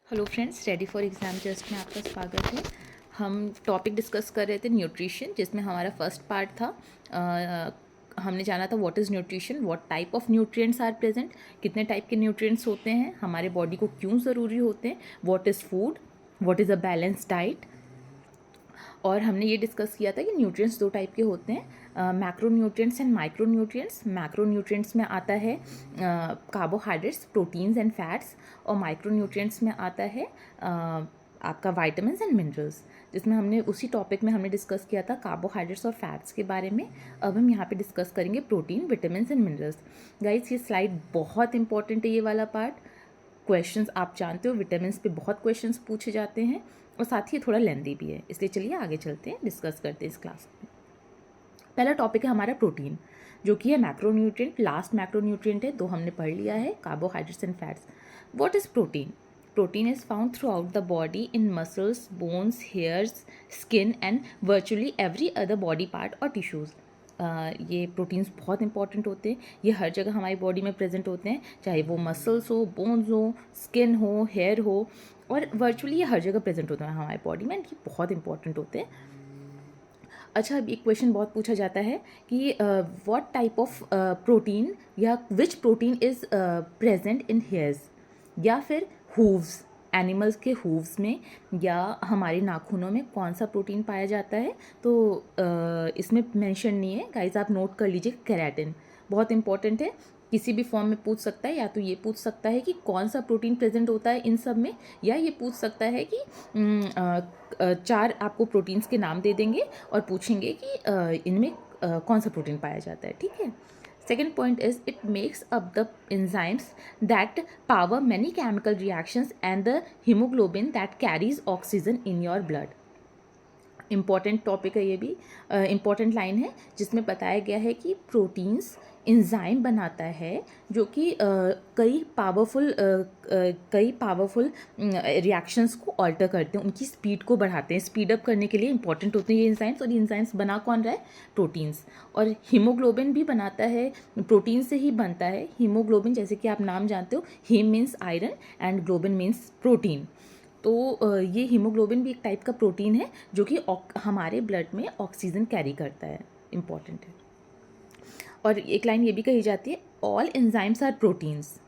Hello friends, ready for exam just में आपका स्वागत है। हम टॉपिक डिस्कस कर रहे थे न्यूट्रिशन, जिसमें हमारा फर्स्ट पार्ट था। हमने जाना था what is nutrition, what type of nutrients are present, कितने टाइप के न्यूट्रिएंट्स होते हैं, हमारे बॉडी को क्यों ज़रूरी होते हैं, what is food, what is a balance diet. और हमने ये डिस्कस किया था कि न्यूट्रिएंट्स दो टाइप के होते हैं, macro nutrients and micro nutrients. Macro nutrients में आता है कार्बोहाइड्रेट्स, प्रोटीन्स एंड फैट्स, और माइक्रो न्यूट्रिएंट्स में आता है आपका वाइटामिन्स एंड मिनरल्स, जिसमें हमने उसी टॉपिक में हमने डिस्कस किया था कार्बोहाइड्रेट्स और फैट्स के बारे में। अब हम यहाँ पे डिस्कस करेंगे protein, vitamins and minerals. Guys, ये स्लाइड बहुत इंपॉर्टेंट है, ये वाला पार्ट। क्वेश्चंस आप जानते हो, विटामिन्स पे बहुत क्वेश्चंस पूछे जाते हैं, और साथ ही थोड़ा लेंदी भी है, इसलिए चलिए आगे चलते हैं, डिस्कस करते हैं इस क्लास में। पहला टॉपिक है हमारा प्रोटीन, जो कि है मैक्रोन्यूट्रिएंट, लास्ट मैक्रोन्यूट्रिएंट है, दो हमने पढ़ लिया है, carbohydrates and fats. What is protein? Protein is found through out the body in muscles, bones, hairs, skin and virtually every other body part और टिश्यूज़। ये प्रोटीन्स बहुत इंपॉर्टेंट होते हैं, ये हर जगह हमारी बॉडी में प्रेजेंट होते हैं, चाहे वो मसल्स हो, बोन्स हो, स्किन हो, हेयर हो, और वर्चुअली ये हर जगह प्रेजेंट होते हैं हमारी बॉडी में, ये बहुत इंपॉर्टेंट होते हैं। अच्छा, अब एक क्वेश्चन बहुत पूछा जाता है कि व्हाट टाइप ऑफ प्रोटीन या विच protein is present in hairs, या फिर हूव्स, एनिमल्स के हूव्स में या हमारे नाखूनों में कौन सा प्रोटीन पाया जाता है। तो इसमें मेंशन नहीं है गाइस, आप नोट कर लीजिए। केराटिन बहुत इंपॉर्टेंट है, किसी भी फॉर्म में पूछ सकता है, या तो ये पूछ सकता है कि कौन सा प्रोटीन प्रेजेंट होता है इन सब में, या ये पूछ सकता है कि चार आपको प्रोटीन्स के नाम दे देंगे और पूछेंगे कि इनमें कौन सा प्रोटीन पाया जाता है। ठीक है। Second point is it makes up the enzymes that power many chemical reactions and the hemoglobin that carries oxygen in your blood. Important topic है ये भी, इम्पॉर्टेंट लाइन है, जिसमें बताया गया है कि प्रोटीन्स इंजाइम बनाता है जो कि कई पावरफुल रिएक्शंस को ऑल्टर करते हैं, उनकी स्पीड को बढ़ाते हैं, स्पीड अप करने के लिए इंपॉर्टेंट होते हैं ये इंजाइम्स। और ये इंजाइम्स बना कौन रहा है? प्रोटीन्स। और हीमोग्लोबिन भी बनाता है, प्रोटीन से ही बनता है हीमोग्लोबिन, जैसे कि आप नाम जानते हो, heme means iron and globin means protein. तो ये हीमोग्लोबिन भी एक टाइप का प्रोटीन है जो कि हमारे ब्लड में ऑक्सीजन कैरी करता है, इम्पॉर्टेंट है। और एक लाइन ये भी कही जाती है, ऑल एंजाइम्स आर प्रोटीन्स।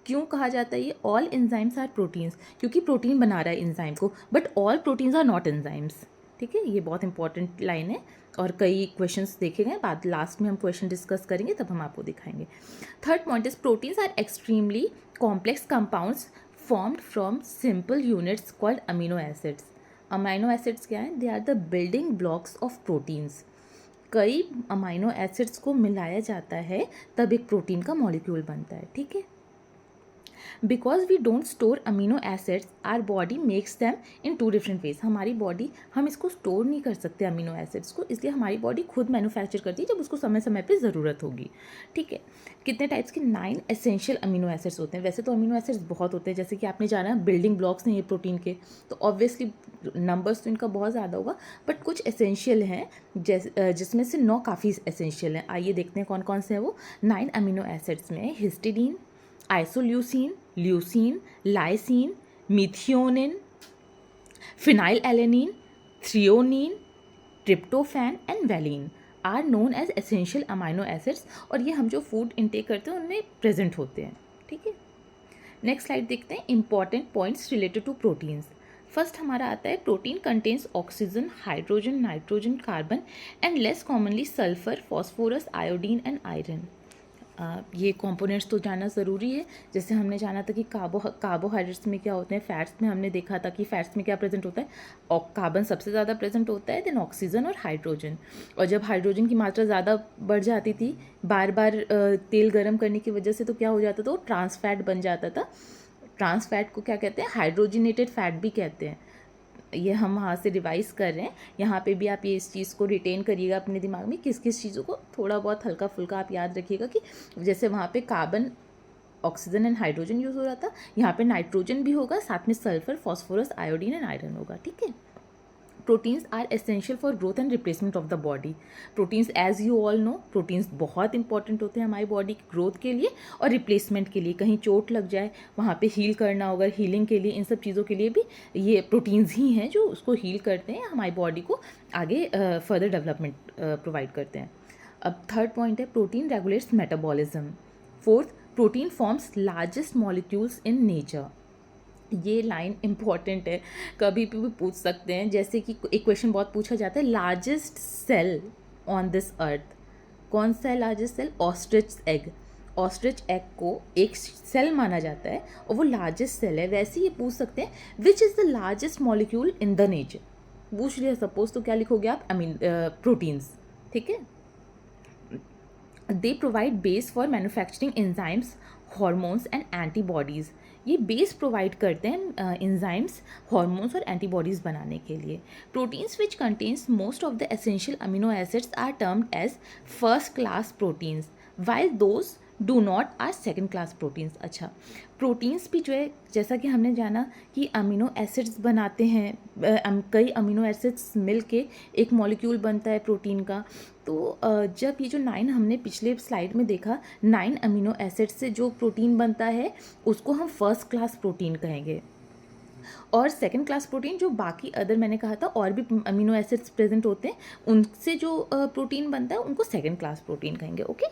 क्यों कहा जाता है ये ऑल एंजाइम्स आर प्रोटीन्स? क्योंकि प्रोटीन बना रहा है एंजाइम को, but all proteins are not enzymes. ठीक है, ये बहुत इंपॉर्टेंट लाइन है, और कई क्वेश्चंस देखे गए, बाद लास्ट में हम क्वेश्चन डिस्कस करेंगे, तब हम आपको दिखाएंगे। Third point is proteins are extremely complex compounds formed from simple units called amino acids. Amino acids क्या हैं? They are the building blocks of proteins. कई अमाइनो एसिड्स को मिलाया जाता है तब एक प्रोटीन का मॉलिक्यूल बनता है। ठीक है। Because we don't store amino acids, our body makes them in two different ways. हमारी बॉडी, हम इसको स्टोर नहीं कर सकते अमीनो एसिड्स को, इसलिए हमारी बॉडी खुद मैन्युफैक्चर करती है जब उसको समय समय पे ज़रूरत होगी। ठीक है। कितने टाइप्स के? 9 एसेंशियल अमीनो एसिड्स होते हैं। वैसे तो अमीनो एसिड्स बहुत होते हैं, जैसे कि आपने जाना बिल्डिंग ब्लॉक्स हैं ये प्रोटीन के, तो ऑब्वियसली नंबर्स तो इनका बहुत ज़्यादा होगा, बट कुछ एसेंशियल हैं, जिसमें से 9 काफ़ी एसेंशियल हैं। आइए देखते हैं कौन कौन से हैं वो। 9 अमीनो एसिड्स में histidine, isoleucine, leucine, lysine, methionine, phenylalanine, threonine, tryptophan and valine are known as essential amino acids. और ये हम जो फूड इनटेक करते हैं उनमें प्रेजेंट होते हैं। ठीक है। नेक्स्ट स्लाइड देखते हैं, important points related to proteins. First हमारा आता है protein contains oxygen, hydrogen, nitrogen, carbon and less commonly sulphur, phosphorus, iodine and iron. ये कंपोनेंट्स तो जानना ज़रूरी है। जैसे हमने जाना था कि कार्बोहाइड्रेट्स में क्या होते हैं, फैट्स में हमने देखा था कि फैट्स में क्या प्रेजेंट होता है, और कार्बन सबसे ज़्यादा प्रेजेंट होता है, देन ऑक्सीजन और हाइड्रोजन। और जब हाइड्रोजन की मात्रा ज़्यादा बढ़ जाती थी बार बार तेल गर्म करने की वजह से, तो क्या हो जाता था, वो ट्रांस फैट बन जाता था। ट्रांस फैट को क्या कहते हैं? हाइड्रोजनेटेड फैट भी कहते हैं। ये हम वहाँ से रिवाइज कर रहे हैं, यहाँ पे भी आप ये इस चीज़ को रिटेन करिएगा अपने दिमाग में, किस किस चीज़ों को थोड़ा बहुत हल्का फुल्का आप याद रखिएगा, कि जैसे वहाँ पे carbon, oxygen and hydrogen use हो रहा था, यहाँ पे नाइट्रोजन भी होगा, साथ में sulphur, phosphorus, iodine and iron होगा। ठीक है। Proteins are essential for growth and replacement of the body. Proteins as you all know, proteins बहुत इंपॉर्टेंट होते हैं हमारी बॉडी की ग्रोथ के लिए और रिप्लेसमेंट के लिए। कहीं चोट लग जाए, वहाँ पे हील करना होगा, हीलिंग के लिए, इन सब चीज़ों के लिए भी ये प्रोटीन्स ही हैं जो उसको हील करते हैं, हमारी बॉडी को आगे फर्दर डेवलपमेंट प्रोवाइड करते हैं। अब थर्ड पॉइंट है protein regulates metabolism. Fourth, protein forms largest molecules in nature. ये लाइन इंपॉर्टेंट है, कभी भी पूछ सकते हैं। जैसे कि एक क्वेश्चन बहुत पूछा जाता है, largest cell on this earth, कौन सा है largest cell? Ostrich egg. Ostrich egg को एक सेल माना जाता है और वो लार्जेस्ट सेल है। वैसे ये पूछ सकते हैं which is the largest molecule in the nature, पूछ लिया सपोज, तो क्या लिखोगे आप? प्रोटीन्स। ठीक है। They provide base for manufacturing enzymes, hormones and antibodies. ये बेस प्रोवाइड करते हैं एंजाइम्स, हॉर्मोन्स और एंटीबॉडीज़ बनाने के लिए। Proteins which contains most of the essential amino acids are termed as first class proteins, while those do not are second class proteins. अच्छा, proteins भी जो है, जैसा कि हमने जाना कि अमीनो एसिड्स बनाते हैं, कई अमीनो एसिड्स मिल के एक मॉलिक्यूल बनता है प्रोटीन का। तो जब ये जो 9 हमने पिछले स्लाइड में देखा, 9 अमीनो एसिड से जो प्रोटीन बनता है उसको हम फर्स्ट क्लास प्रोटीन कहेंगे, और सेकंड क्लास प्रोटीन जो बाकी अदर मैंने कहा था और भी अमीनो एसिड्स प्रेजेंट होते हैं उनसे जो प्रोटीन बनता है उनको सेकंड क्लास प्रोटीन कहेंगे। ओके,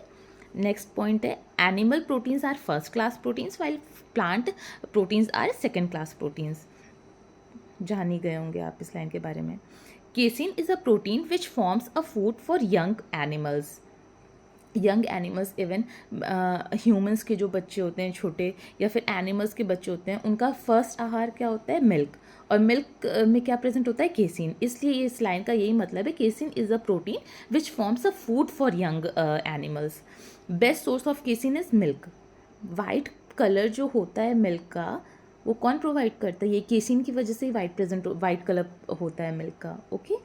नेक्स्ट पॉइंट है animal proteins are first class proteins while plant proteins are second class proteins. जान ही गए होंगे आप इस लाइन के बारे में। Casein is a protein which forms a food for young animals. Young animals, even humans के जो बच्चे होते हैं छोटे, या फिर एनिमल्स के बच्चे होते हैं, उनका फर्स्ट आहार क्या होता है? मिल्क। और मिल्क में क्या प्रेजेंट होता है? केसिन। इसलिए इस लाइन का यही मतलब है, casein is a protein which forms a food for young animals. Best source of casein is milk. White colour जो होता है मिल्क का, वो कौन प्रोवाइड करता है? ये केसिन की वजह से ही वाइट कलर होता है मिल्क का। ओके,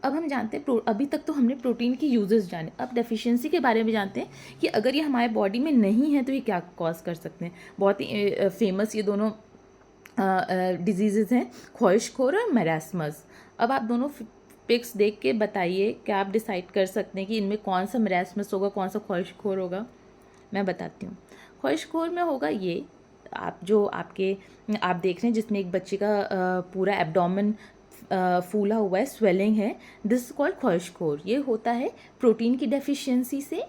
अब हम जानते हैं, अभी तक तो हमने प्रोटीन की यूजेस जाने, अब डेफिशिएंसी के बारे में जानते हैं कि अगर ये हमारे बॉडी में नहीं है तो ये क्या कॉज कर सकते हैं। बहुत ही फेमस ये दोनों डिजीज़ हैं, ख्वाहिशखोर और मेरास्मस। अब आप दोनों पिक्स देख के बताइए, क्या आप डिसाइड कर सकते हैं कि इनमें कौन सा मेरास्मस होगा, कौन सा ख्वाहिशखोर होगा? मैं बताती हूँ। ख्वाहिशखोर में होगा ये, आप जो आप देख रहे हैं जिसमें एक बच्चे का पूरा एब्डोमेन फूला हुआ है, स्वेलिंग है, दिस इज कॉल्ड ख्वाहिशखोर। ये होता है प्रोटीन की डेफिशिएंसी से।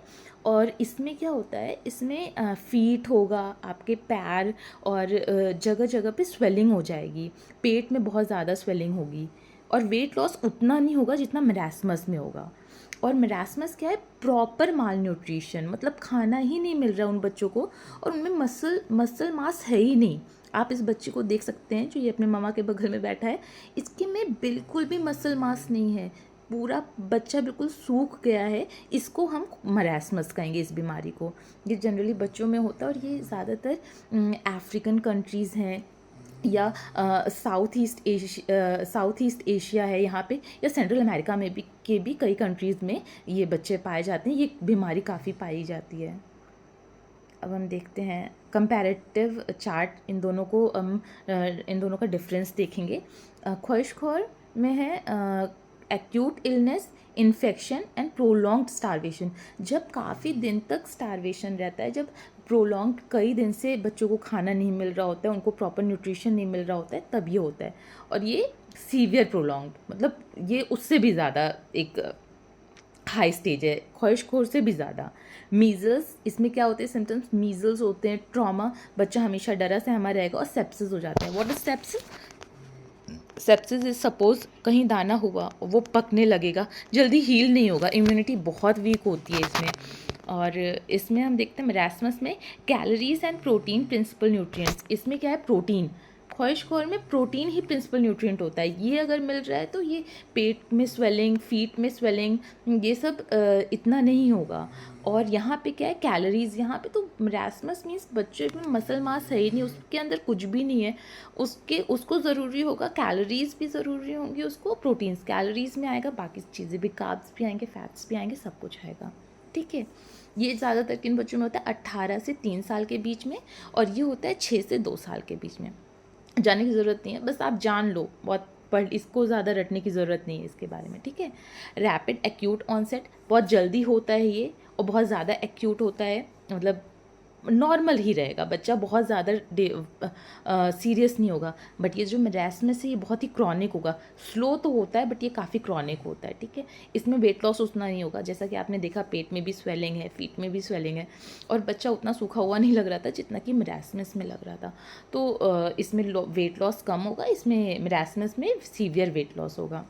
और इसमें क्या होता है, इसमें फीट होगा, आपके पैर और जगह जगह पे स्वेलिंग हो जाएगी, पेट में बहुत ज़्यादा स्वेलिंग होगी, और वेट लॉस उतना नहीं होगा जितना मेरास्मस में होगा। और मेरास्मस क्या है? प्रॉपर माल न्यूट्रिशन, मतलब खाना ही नहीं मिल रहा उन बच्चों को, और उनमें मसल मास है ही नहीं। आप इस बच्चे को देख सकते हैं जो ये अपने मामा के बगल में बैठा है, इसके में बिल्कुल भी मसल मास नहीं है, पूरा बच्चा बिल्कुल सूख गया है। इसको हम मरास्मस कहेंगे, इस बीमारी को। ये जनरली बच्चों में होता है, और ये ज़्यादातर अफ्रीकन कंट्रीज़ हैं, या साउथ ईस्ट एशिया है यहाँ पे, या सेंट्रल अमेरिका में भी कई कंट्रीज़ में ये बच्चे पाए जाते हैं। ये बीमारी काफ़ी पाई जाती है। अब हम देखते हैं कंपैरेटिव चार्ट, इन दोनों का डिफरेंस देखेंगे। ख्वाहिशखोर में है acute illness, infection and prolonged starvation. जब काफ़ी दिन तक स्टारवेशन रहता है, जब प्रोलॉन्ग्ड कई दिन से बच्चों को खाना नहीं मिल रहा होता है, उनको प्रॉपर न्यूट्रिशन नहीं मिल रहा होता है, तब ये होता है। और ये सीवियर प्रोलॉन्ग्ड, मतलब ये उससे भी ज़्यादा एक हाई स्टेज है, ख्वाहिशखोर से भी ज़्यादा। मीज़ल्स, इसमें क्या होते हैं सिम्टम्स? मीज़ल्स होते हैं, ट्रॉमा, बच्चा हमेशा डरा सहमा रहेगा, और सेप्सिस हो जाता है। What is sepsis? Sepsis is suppose कहीं दाना हुआ, वो पकने लगेगा, जल्दी हील नहीं होगा, इम्यूनिटी बहुत वीक होती है इसमें। और इसमें हम देखते हैं मेरास्मस में calories and protein principal nutrients. इसमें क्या है? प्रोटीन। ख्वाहिशखोर में प्रोटीन ही प्रिंसिपल न्यूट्रिएंट होता है, ये अगर मिल रहा है तो ये पेट में स्वेलिंग, फीट में स्वेलिंग, ये सब इतना नहीं होगा। और यहाँ पे क्या है? कैलोरीज। यहाँ पे तो मेरास्मस मीन्स बच्चे में मसल मास है ही नहीं, उसके अंदर कुछ भी नहीं है, उसको ज़रूरी होगा कैलोरीज भी ज़रूरी होंगी, उसको प्रोटीन्स। कैलोरीज में आएगा, बाकी चीज़ें भी, कार्ब्स भी आएंगे, फैट्स भी आएंगे, सब कुछ आएगा। ठीक है, ये ज़्यादातर किन बच्चों में होता है? 18 से 3 साल के बीच में, और ये होता है 6 से 2 साल के बीच में। जाने की ज़रूरत नहीं है, बस आप जान लो, बहुत इसको ज़्यादा रटने की ज़रूरत नहीं है इसके बारे में, ठीक है। रैपिड एक्यूट ऑनसेट, बहुत जल्दी होता है ये, और बहुत ज़्यादा एक्यूट होता है, मतलब नॉर्मल ही रहेगा बच्चा, बहुत ज़्यादा सीरियस नहीं होगा। बट ये जो मेरास्मस है ये बहुत ही क्रॉनिक होगा, स्लो तो होता है बट ये काफ़ी क्रॉनिक होता है, ठीक है। इसमें वेट लॉस उतना नहीं होगा, जैसा कि आपने देखा पेट में भी स्वेलिंग है, फीट में भी स्वेलिंग है, और बच्चा उतना सूखा हुआ नहीं लग रहा था जितना कि मेरास्मस में लग रहा था। तो इसमें वेट लॉस कम होगा, इसमें मेरास्मस में सीवियर वेट लॉस होगा।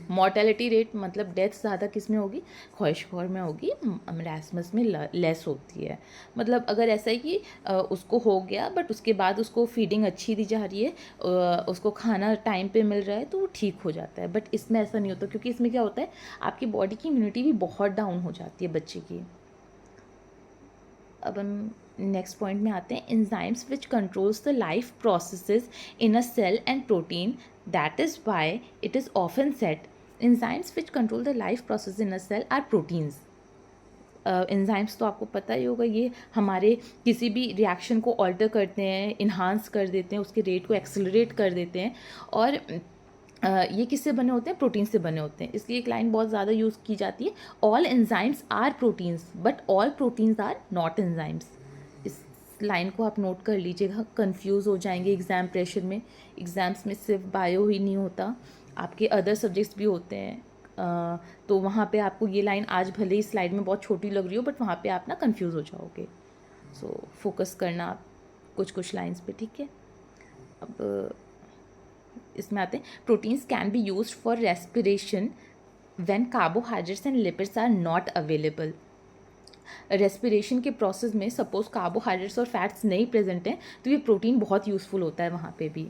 मॉर्टेलिटी रेट मतलब डेथ ज़्यादा किस में होगी, ख्वाहिशखोर में होगी, मेरास्मस में लेस होती है। मतलब अगर ऐसा है कि उसको हो गया बट उसके बाद उसको फीडिंग अच्छी दी जा रही है, उसको खाना टाइम पे मिल रहा है, तो वो ठीक हो जाता है। बट इसमें ऐसा नहीं होता, क्योंकि इसमें क्या होता है, आपकी बॉडी की इम्यूनिटी भी बहुत डाउन हो जाती है बच्चे की। अब हम नेक्स्ट पॉइंट में आते हैं, enzymes which controls the life processes in a cell and protein, that is why it is often set enzymes which control the life process in a cell are proteins. Enzymes तो आपको पता ही होगा, ये हमारे किसी भी रिएक्शन को alter करते हैं, इन्हांस कर देते हैं, उसके रेट को एक्सेलरेट कर देते हैं, और ये किससे बने होते हैं, प्रोटीन से बने होते हैं। इसलिए एक लाइन बहुत ज़्यादा यूज़ की जाती है, all enzymes are proteins but all proteins are not enzymes. इस लाइन को आप नोट कर लीजिएगा, कंफ्यूज हो जाएंगे एग्ज़ाम प्रेशर में। एग्ज़ाम्स में सिर्फ बायो ही नहीं होता, आपके अदर सब्जेक्ट्स भी होते हैं, तो वहाँ पे आपको ये लाइन आज भले ही स्लाइड में बहुत छोटी लग रही हो, बट वहाँ पे आप ना कंफ्यूज हो जाओगे। सो फोकस करना आप कुछ लाइंस पे, ठीक है। अब इसमें आते हैं, proteins can be used for respiration when carbohydrates and lipids are not available. Respiration के प्रोसेस में सपोज कार्बोहाइड्रेट्स और फैट्स नहीं प्रेजेंट हैं, तो ये प्रोटीन बहुत यूज़फुल होता है वहाँ पे भी।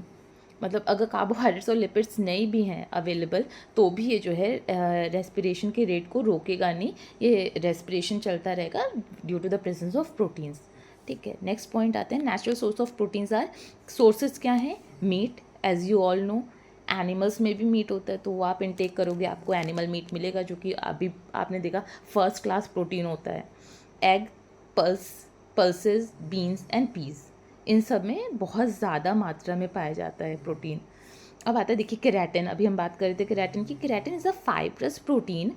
मतलब अगर कार्बोहाइड्रेट्स और लिपिड्स नहीं भी हैं अवेलेबल, तो भी ये जो है रेस्पिरेशन के रेट को रोकेगा नहीं, ये रेस्पिरेशन चलता रहेगा due to the presence of proteins, ठीक है। नेक्स्ट पॉइंट आते हैं, natural source of proteins are, sources क्या हैं, meat, as you all know, animals में भी मीट होता है, तो वो आप इनटेक करोगे आपको एनिमल मीट मिलेगा, जो कि अभी आपने देखा फर्स्ट क्लास प्रोटीन होता है। Egg, pulses, beans and peas, इन सब में बहुत ज़्यादा मात्रा में पाया जाता है प्रोटीन। अब आता है देखिए केराटिन, अभी हम बात कर रहे थे केराटिन की। Keratin is a fibrous protein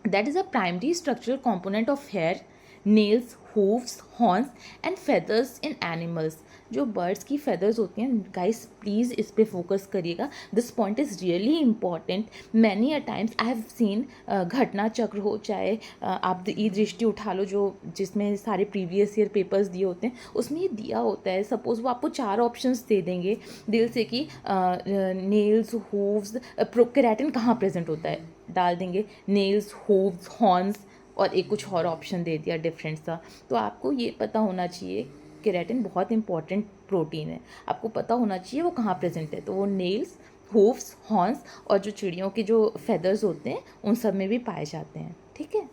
that is a primary structural component of hair, nails, hooves, horns and feathers in animals. जो बर्ड्स की फेदर्स होती हैं, गाइस प्लीज़ इस पे फोकस करिएगा, this point is really important. Many a times I have seen, घटना चक्र हो, चाहे आप ई दृष्टि उठा लो, जो जिसमें सारे प्रीवियस ईयर पेपर्स दिए होते हैं, उसमें ये दिया होता है, सपोज वो आपको 4 ऑप्शंस दे देंगे दिल से कि नेल्स, हूव्स, केराटिन कहाँ प्रेजेंट होता है, डाल देंगे नेल्स, हूव्स, हॉर्न्स, और एक कुछ और ऑप्शन दे दिया डिफरेंट सा। तो आपको ये पता होना चाहिए केराटिन बहुत इंपॉर्टेंट प्रोटीन है, आपको पता होना चाहिए वो कहाँ प्रेजेंट है। तो वो नेल्स, हूव्स, हॉर्न्स और जो चिड़ियों के जो फेदर्स होते हैं उन सब में भी पाए जाते हैं, ठीक है।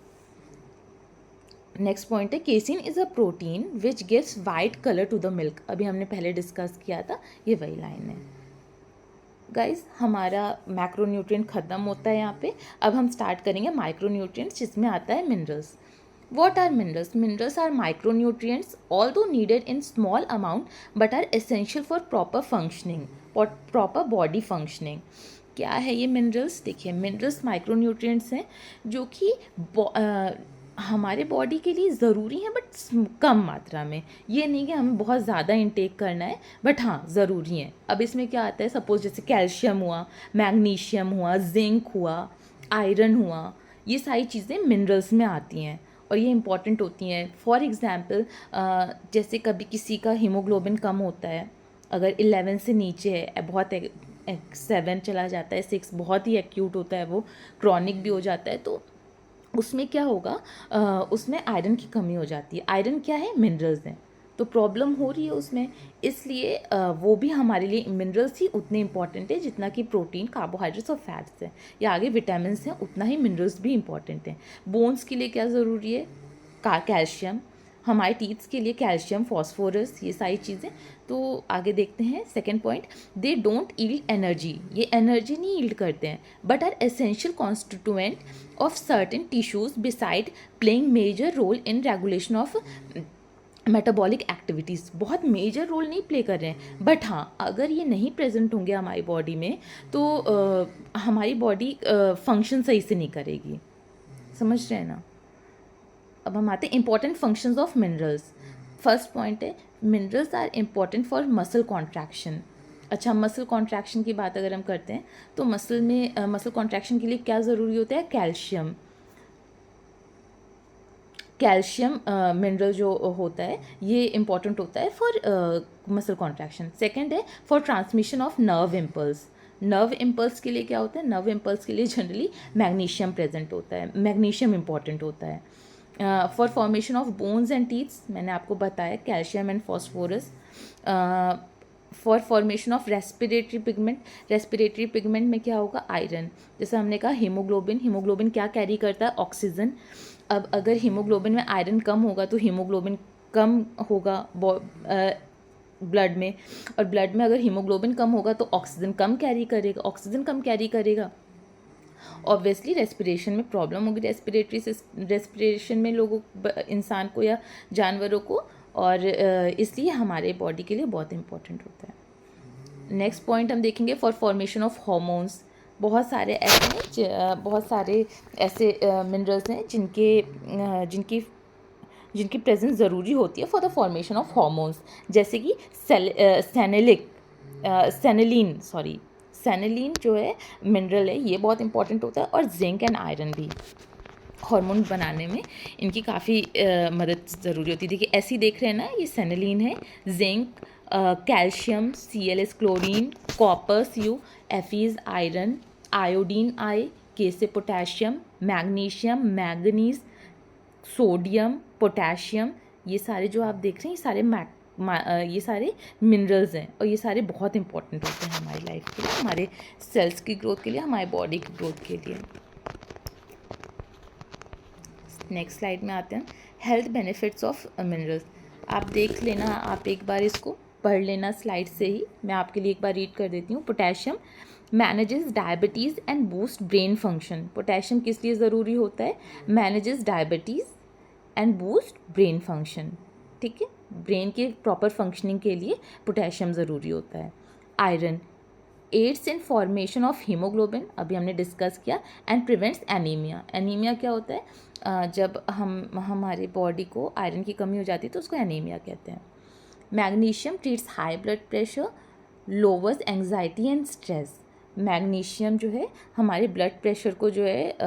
नेक्स्ट पॉइंट है, casein is a protein which gives white colour to the milk. अभी हमने पहले डिस्कस किया था, ये वही लाइन है। गाइज हमारा मैक्रोन्यूट्रिएंट ख़त्म होता है यहाँ पे, अब हम स्टार्ट करेंगे माइक्रोन्यूट्रिएंट्स, जिसमें आता है minerals. What are minerals? Minerals are micronutrients, although needed in small amount, but are essential for proper functioning, for proper body functioning. क्या है ये मिनरल्स? देखिए मिनरल्स माइक्रोन्यूट्रिएंट्स हैं जो कि हमारे बॉडी के लिए ज़रूरी हैं, बट कम मात्रा में। ये नहीं कि हमें बहुत ज़्यादा इंटेक करना है, बट हाँ ज़रूरी हैं। अब इसमें क्या आता है, सपोज जैसे कैल्शियम हुआ, मैग्नीशियम हुआ, जिंक हुआ, आयरन हुआ, ये सारी चीज़ें मिनरल्स में आती हैं और ये इंपॉर्टेंट होती हैं। फॉर एग्ज़ाम्पल जैसे कभी किसी का हीमोग्लोबिन कम होता है, अगर 11 से नीचे है, बहुत 7 चला जाता है, 6 बहुत ही एक्यूट होता है, वो क्रॉनिक भी हो जाता है, तो उसमें क्या होगा, उसमें आयरन की कमी हो जाती है। आयरन क्या है, मिनरल्स हैं, तो प्रॉब्लम हो रही है उसमें, इसलिए वो भी हमारे लिए मिनरल्स ही उतने इंपॉर्टेंट है जितना कि प्रोटीन, कार्बोहाइड्रेट्स और फैट्स हैं, या आगे विटामिन हैं, उतना ही मिनरल्स भी इंपॉर्टेंट हैं। बोन्स के लिए क्या ज़रूरी है, कैल्शियम, हमारे टीथ्स के लिए कैल्शियम, फॉस्फोरस, ये सारी चीज़ें। तो आगे देखते हैं second point, they don't yield energy, ये एनर्जी नहीं यील्ड करते हैं, but are essential constituent of certain tissues beside playing major role in regulation of metabolic activities बहुत मेजर रोल नहीं प्ले कर रहे हैं, बट हाँ अगर ये नहीं प्रेजेंट होंगे हमारी बॉडी में तो हमारी बॉडी फंक्शन सही से नहीं करेगी। समझ रहे हैं ना। अब हम आते हैं important functions of minerals. First point है minerals are important for muscle contraction. अच्छा, मसल कॉन्ट्रैक्शन की बात अगर हम करते हैं तो मसल में मसल कॉन्ट्रैक्शन के लिए क्या ज़रूरी होता है? कैल्शियम। कैल्शियम मिनरल जो होता है ये इम्पॉर्टेंट होता है फॉर मसल कॉन्ट्रैक्शन। सेकेंड है for transmission of nerve impulse. Nerve impulse के लिए क्या होता है? नर्व इम्पल्स के लिए जनरली मैग्नीशियम प्रेजेंट होता है, मैग्नीशियम इंपॉर्टेंट होता है। For formation of bones and teeths मैंने आपको बताया calcium and phosphorus. For formation of respiratory pigment, respiratory pigment में क्या होगा? आयरन। जैसे हमने कहा हीमोग्लोबिन, हीमोग्लोबिन क्या कैरी करता है? ऑक्सीजन। अब अगर हीमोग्लोबिन में आयरन कम होगा तो हीमोग्लोबिन कम होगा ब्लड में, और ब्लड में अगर हीमोग्लोबिन कम होगा तो ऑक्सीजन कम कैरी करेगा, ऑक्सीजन कम कैरी करेगा, ऑब्वियसली रेस्पिरेशन में प्रॉब्लम होगी, रेस्पिरेशन में लोगों इंसान को या जानवरों को, और इसलिए हमारे बॉडी के लिए बहुत इंपॉर्टेंट होता है। नेक्स्ट पॉइंट हम देखेंगे फॉर फॉर्मेशन ऑफ हॉर्मोन्स। बहुत सारे ऐसे मिनरल्स हैं जिनकी प्रेजेंस ज़रूरी होती है for the formation of hormones, जैसे कि सेनेलिन जो है मिनरल है, ये बहुत इंपॉर्टेंट होता है, और जिंक एंड आयरन भी हार्मोन बनाने में इनकी काफ़ी मदद ज़रूरी होती है। देखिए ऐसे ही देख रहे हैं ना, ये सेनेलिन है, zinc, calcium, Cls chlorine, copper Cu, Fe iron, iodine आई, K से potassium, magnesium, manganese, sodium, potassium, ये सारे जो आप देख रहे हैं ये सारे मिनरल्स हैं, और ये सारे बहुत इंपॉर्टेंट होते हैं हमारी लाइफ के लिए, हमारे सेल्स की ग्रोथ के लिए, हमारी बॉडी की ग्रोथ के लिए। नेक्स्ट स्लाइड में आते हैं हेल्थ बेनिफिट्स ऑफ मिनरल्स। आप देख लेना, आप एक बार इसको पढ़ लेना स्लाइड से ही, मैं आपके लिए एक बार रीड कर देती हूँ। Potassium manages diabetes and boost brain function. Potassium किस लिए ज़रूरी होता है? Manages diabetes and boost brain function. ठीक है, ब्रेन के प्रॉपर फंक्शनिंग के लिए पोटेशियम ज़रूरी होता है। Iron aids in formation of haemoglobin, अभी हमने डिस्कस किया, एंड प्रिवेंट्स एनीमिया। एनीमिया क्या होता है? जब हमारी बॉडी को आयरन की कमी हो जाती है तो उसको एनीमिया कहते हैं। Magnesium treats high blood pressure, louvers anxiety and stress. Magnesium जो है हमारे ब्लड प्रेशर को जो है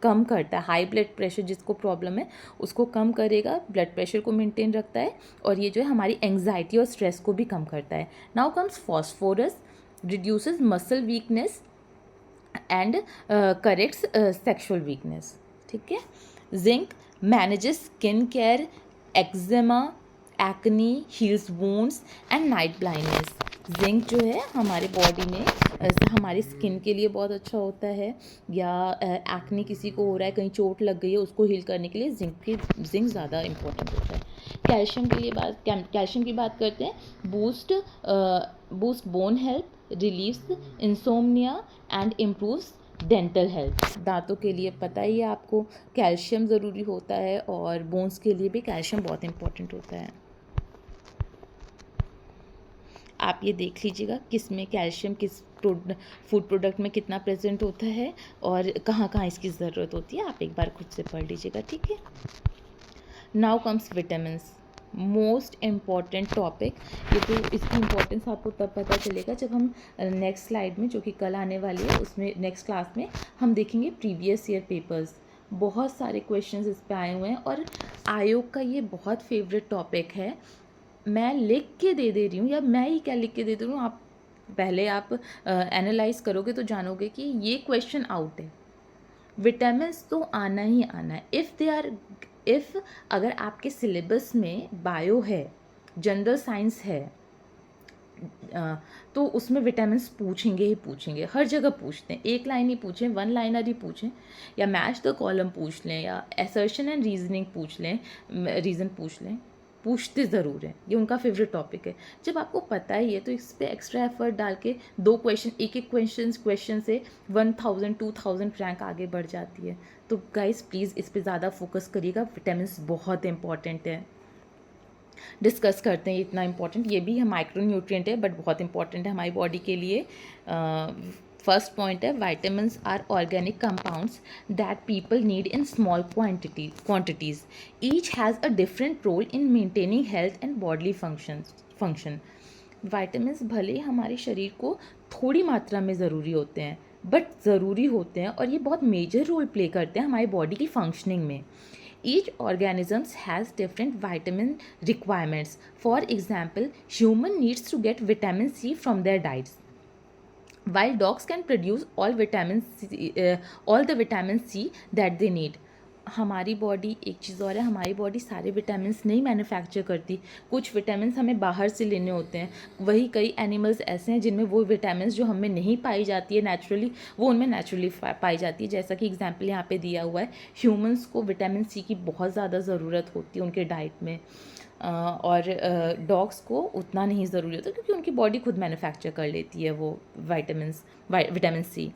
कम करता है, हाई ब्लड प्रेशर जिसको प्रॉब्लम है उसको कम करेगा, ब्लड प्रेशर को मेंटेन रखता है, और ये जो है हमारी एंग्जाइटी और स्ट्रेस को भी कम करता है। Now comes phosphorus, reduces muscle weakness and corrects sexual weakness. ठीक है। Zinc manages skin care, eczema, acne, heels wounds and night blindness. Zinc जो है हमारे बॉडी में हमारी स्किन के लिए बहुत अच्छा होता है, या एक्नी किसी को हो रहा है, कहीं चोट लग गई है, उसको हील करने के लिए जिंक ज़्यादा इंपॉर्टेंट होता है। कैल्शियम की बात करते हैं। Boost bone health, relieves insomnia and improves dental health. दांतों के लिए पता ही है आपको कैल्शियम ज़रूरी होता है, और बोन्स के लिए भी कैल्शियम बहुत इंपॉर्टेंट होता है। आप ये देख लीजिएगा किस में कैल्शियम किस फूड प्रोडक्ट में कितना प्रेजेंट होता है और कहाँ कहाँ इसकी ज़रूरत होती है, आप एक बार खुद से पढ़ लीजिएगा। ठीक है। Now comes vitamins, most important topic. ये तो इसकी इम्पोर्टेंस आपको तब पता चलेगा जब हम नेक्स्ट स्लाइड में, जो कि कल आने वाली है, उसमें नेक्स्ट क्लास में हम देखेंगे प्रीवियस ईयर पेपर्स। बहुत सारे क्वेश्चंस इस पे आए हुए हैं, और आयोग का ये बहुत फेवरेट टॉपिक है। मैं लिख के दे रही हूँ, या मैं ही क्या लिख के दे रही हूँ, आप पहले आप एनालाइज करोगे तो जानोगे कि ये क्वेश्चन आउट है। विटामिन्स तो आना ही आना है। अगर आपके सिलेबस में बायो है, जनरल साइंस है, तो उसमें विटामिन्स पूछेंगे ही पूछेंगे, हर जगह पूछते हैं। एक लाइन ही पूछें, वन लाइनर ही पूछें, या मैच द कॉलम पूछ लें, या असर्शन एंड रीजनिंग पूछ लें, रीज़न पूछ लें, पूछते ज़रूर हैं। ये उनका फेवरेट टॉपिक है। जब आपको पता ही है तो इस पर एक्स्ट्रा एफर्ट डाल के 2 क्वेश्चन, एक क्वेश्चन से 1000 2000 रैंक आगे बढ़ जाती है। तो गाइस प्लीज़ इस पर ज़्यादा फोकस करिएगा, विटामिन्स बहुत इंपॉर्टेंट है। डिस्कस करते हैं, इतना इम्पॉर्टेंट, ये भी है माइक्रो न्यूट्रिएंट है बट बहुत इंपॉर्टेंट है हमारी बॉडी के लिए। फर्स्ट पॉइंट है vitamins are organic compounds that people need in small quantities, each has a different role in maintaining health and bodily function. Vitamins भले ही हमारे शरीर को थोड़ी मात्रा में ज़रूरी होते हैं बट ज़रूरी होते हैं और ये बहुत मेजर रोल प्ले करते हैं हमारी बॉडी की फंक्शनिंग में। Each organism has different vitamin requirements. For example, human needs to get vitamin C from their diets, while dogs can produce all the vitamin C that they need. हमारी body, एक चीज़ और है, हमारी body सारे vitamins नहीं manufacture करती, कुछ vitamins हमें बाहर से लेने होते हैं। वही कई एनिमल्स ऐसे हैं जिनमें वो विटामिन्स जो हमें नहीं पाई जाती है नेचुरली, वो उनमें नेचुरली पाई जाती है। जैसा कि एग्जांपल यहाँ पे दिया हुआ है, ह्यूमंस को विटामिन सी की बहुत ज़्यादा ज़रूरत होती है उनके डाइट में, और डॉग्स को उतना नहीं ज़रूरी होता क्योंकि उनकी बॉडी खुद मैन्युफैक्चर कर लेती है वो विटामिन सी।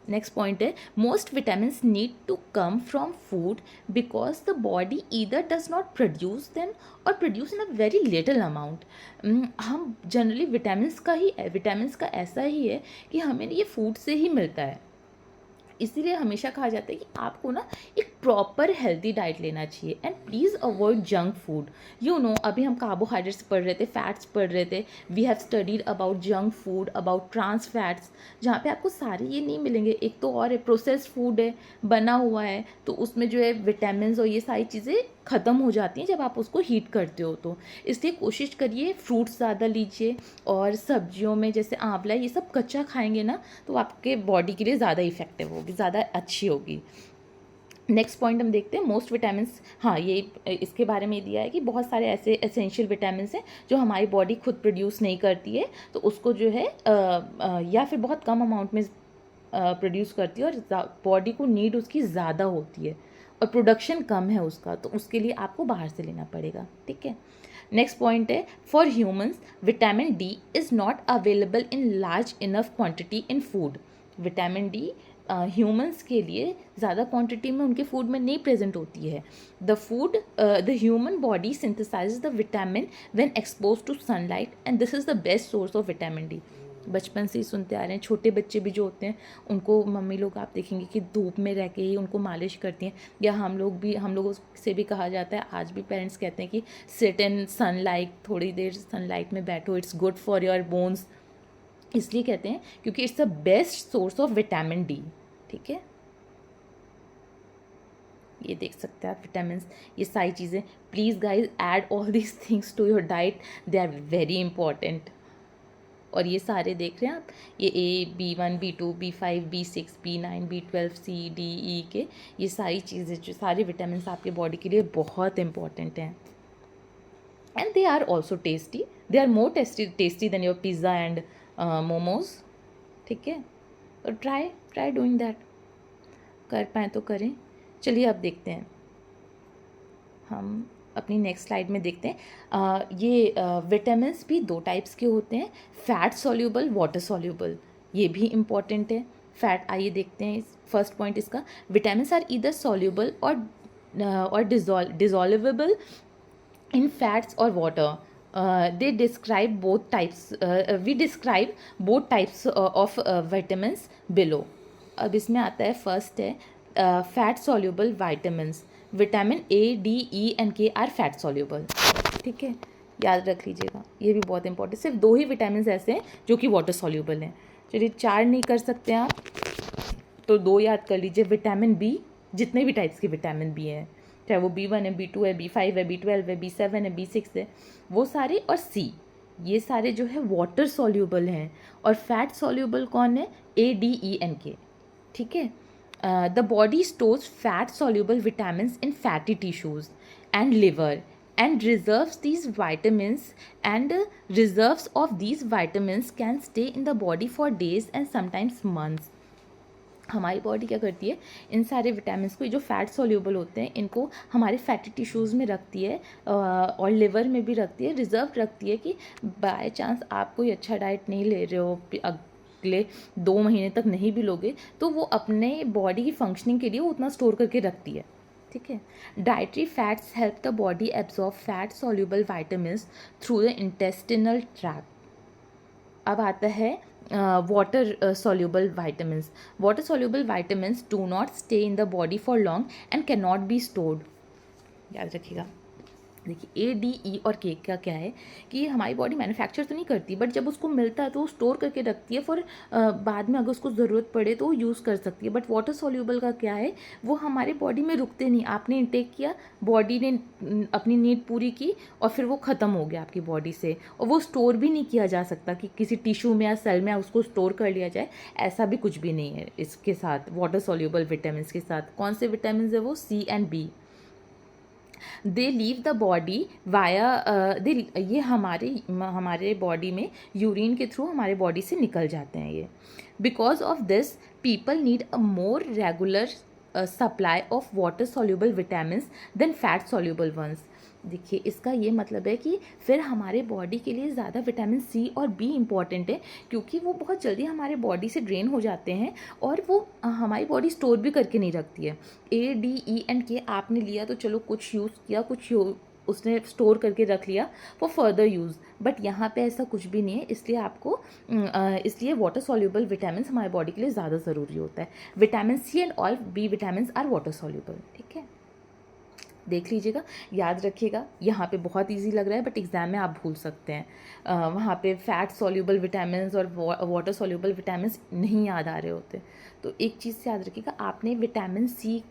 नेक्स्ट पॉइंट है most vitamins need to come from food because the body either does not produce them or produce in a very little amount. हम जनरली विटामिन्स का ऐसा ही है कि हमें ये फूड से ही मिलता है, इसीलिए हमेशा कहा जाता है कि आपको ना एक प्रॉपर हेल्दी डाइट लेना चाहिए and please avoid junk food. अभी हम कार्बोहाइड्रेट्स पढ़ रहे थे, फैट्स पढ़ रहे थे, we have studied about junk food, about trans fats, जहाँ पे आपको सारे ये नहीं मिलेंगे। एक तो और है प्रोसेस्ड फूड है, बना हुआ है, तो उसमें जो है विटामिन और ये सारी चीज़ें ख़त्म हो जाती हैं जब आप उसको हीट करते हो। तो इसलिए कोशिश करिए फ्रूट्स ज़्यादा लीजिए, और सब्जियों में जैसे आंवला ये सब कच्चा खाएंगे ना तो आपके बॉडी के लिए ज़्यादा इफेक्टिव होगी, ज़्यादा अच्छी होगी। नेक्स्ट पॉइंट हम देखते हैं मोस्ट विटामिन्स। हाँ, ये इसके बारे में दिया है कि बहुत सारे ऐसे एसेंशियल विटामिन्स हैं जो हमारी बॉडी खुद प्रोड्यूस नहीं करती है, तो उसको जो है या फिर बहुत कम अमाउंट में प्रोड्यूस करती है और बॉडी को नीड उसकी ज़्यादा होती है और प्रोडक्शन कम है उसका, तो उसके लिए आपको बाहर से लेना पड़ेगा। ठीक है, नेक्स्ट पॉइंट है for humans vitamin D is not available in large enough quantity in food. Vitamin D humans के लिए ज़्यादा क्वांटिटी में उनके फूड में नहीं प्रेजेंट होती है। The human body synthesises the vitamin when expose to sunlight and this is the best source of vitamin D. बचपन से ही सुनते आ रहे हैं, छोटे बच्चे भी जो होते हैं उनको मम्मी लोग आप देखेंगे कि धूप में रह के ही उनको मालिश करती हैं, या हम लोगों से भी कहा जाता है, आज भी पेरेंट्स कहते हैं कि सिट इन सनलाइट, थोड़ी देर सनलाइट में बैठो, it's good for your bones. इसलिए कहते हैं क्योंकि it's the best source of vitamin D. ठीक है, ये देख सकते हैं आप विटामिन, ये सारी चीज़ें। Please guys add all these things to your diet, they are very important. और ये सारे देख रहे हैं आप, ये B1, B2, B5, B6, B9, B12, C, D, E के ये सारी चीज़ें, जो सारे विटामिन आपके बॉडी के लिए बहुत इंपॉर्टेंट हैं। And they are also tasty, they are more tasty than your pizza and momos. ठीक है, तो ट्राई डूइंग दैट, कर पाएँ तो करें। चलिए अब देखते हैं, हम अपनी नेक्स्ट स्लाइड में देखते हैं। ये विटामिन्स भी दो टाइप्स के होते हैं, फैट सॉल्यूबल, वाटर सॉल्यूबल, ये भी इम्पॉर्टेंट है। फैट, आइए देखते हैं फर्स्ट पॉइंट इसका, विटामिन्स आर ईदर सॉल्यूबल और डिजॉल्वेबल इन फैट्स और water. They describe both types. We describe both types of vitamins below. अब इसमें आता है, फर्स्ट है fat soluble vitamins. Vitamin A, D, E and K are fat soluble. ठीक है, याद रख लीजिएगा, ये भी बहुत इंपॉर्टेंट। सिर्फ दो ही विटामिन ऐसे हैं जो कि वाटर सॉल्यूबल हैं। चलिए, चार नहीं कर सकते आप तो दो याद कर लीजिए। विटामिन बी, जितने भी टाइप्स के विटामिन बी हैं, चाहे वो B1 है, B2 है, B5 है, B12 है, B7 है, B6 है, वो सारे, और C, ये सारे जो है वाटर सॉल्यूबल हैं। और फैट सॉल्यूबल कौन है? A, D, E and K। ठीक है, the body stores fat soluble vitamins in fatty tissues and liver and reserves of these vitamins can stay in the body for days and sometimes months। हमारी body क्या करती है, इन सारे vitamins को, जो fat soluble होते हैं, इनको हमारे फैटी टिश्यूज़ में रखती है और लिवर में भी रखती है, रिजर्व रखती है कि बाय चांस आप कोई अच्छा डाइट नहीं ले रहे हो, अगले 2 महीने तक नहीं भी लोगे, तो वो अपने बॉडी की फंक्शनिंग के लिए वो उतना स्टोर करके रखती है। ठीक है। Dietary fats help the body absorb fat soluble vitamins through the intestinal tract. अब आता है water soluble vitamins. Water soluble vitamins do not stay in the body for long and cannot be stored. याद रखिएगा। देखिए A D E और के का क्या है कि ये हमारी बॉडी मैन्युफैक्चर तो नहीं करती, बट जब उसको मिलता है तो वो स्टोर करके रखती है फॉर बाद में अगर उसको ज़रूरत पड़े तो वो यूज़ कर सकती है। बट वाटर सॉल्यूबल का क्या है, वो हमारी बॉडी में रुकते नहीं। आपने इंटेक किया, बॉडी ने अपनी नीड पूरी की और फिर वो ख़त्म हो गया आपकी बॉडी से, और वो स्टोर भी नहीं किया जा सकता कि किसी टिश्यू में या सेल में उसको स्टोर कर लिया जाए, ऐसा भी कुछ भी नहीं है इसके साथ वाटर सॉल्यूबल विटामिन के साथ। कौन से विटामिन है वो, C and B. They leave the body via ये हमारे बॉडी में यूरिन के थ्रू हमारे बॉडी से निकल जाते हैं ये। Because of this people need a more regular supply of water soluble vitamins than fat soluble ones. देखिए इसका ये मतलब है कि फिर हमारे बॉडी के लिए ज़्यादा विटामिन सी और बी इम्पॉर्टेंट है, क्योंकि वो बहुत जल्दी हमारे बॉडी से ड्रेन हो जाते हैं और वो हमारी बॉडी स्टोर भी करके नहीं रखती है। ए डी ई एंड के आपने लिया तो चलो कुछ यूज़ किया, उसने स्टोर करके रख लिया फॉर फर्दर यूज़, बट यहाँ पे ऐसा कुछ भी नहीं है। इसलिए वाटर सॉल्यूबल विटामिन हमारे बॉडी के लिए ज़्यादा ज़रूरी होता है। Vitamin C and all B vitamin are water soluble. ठीक है, देख लीजिएगा, याद रखिएगा। यहाँ पे बहुत इजी लग रहा है बट एग्ज़ाम में आप भूल सकते हैं। वहाँ पे फैट सॉल्यूबल विटामिन्स और वाटर सॉल्यूबल विटामिन्स नहीं याद आ रहे होते। तो एक चीज़ से याद रखिएगा, आपने विटामिन सी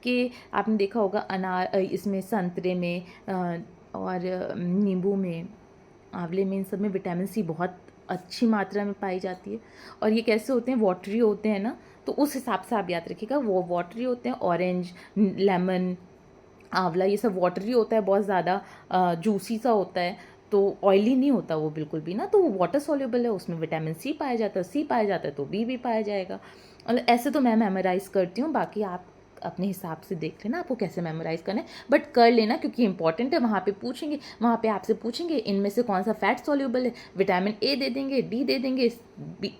के आपने देखा होगा अनार, इसमें संतरे में और नींबू में, आंवले में, इन सब में विटामिन सी बहुत अच्छी मात्रा में पाई जाती है। और ये कैसे होते हैं, वाटरी होते हैं ना, तो उस हिसाब से आप याद रखिएगा वो वाटरी होते हैं। ऑरेंज, लेमन, आंवला, ये सब वाटरी होता है, बहुत ज़्यादा जूसी सा होता है, तो ऑयली नहीं होता वो बिल्कुल भी ना, तो वो वाटर सॉल्यूबल है, उसमें विटामिन सी पाया जाता है, सी पाया जाता है तो बी भी पाया जाएगा। और ऐसे तो मैं मेमोराइज़ करती हूँ, बाकी आप अपने हिसाब से देख लेना आपको कैसे मेमोराइज़ करना है, बट कर लेना क्योंकि इंपॉर्टेंट है। वहाँ पे आपसे पूछेंगे इनमें से कौन सा फैट सॉल्यूबल है, विटामिन ए दे देंगे, डी दे देंगे,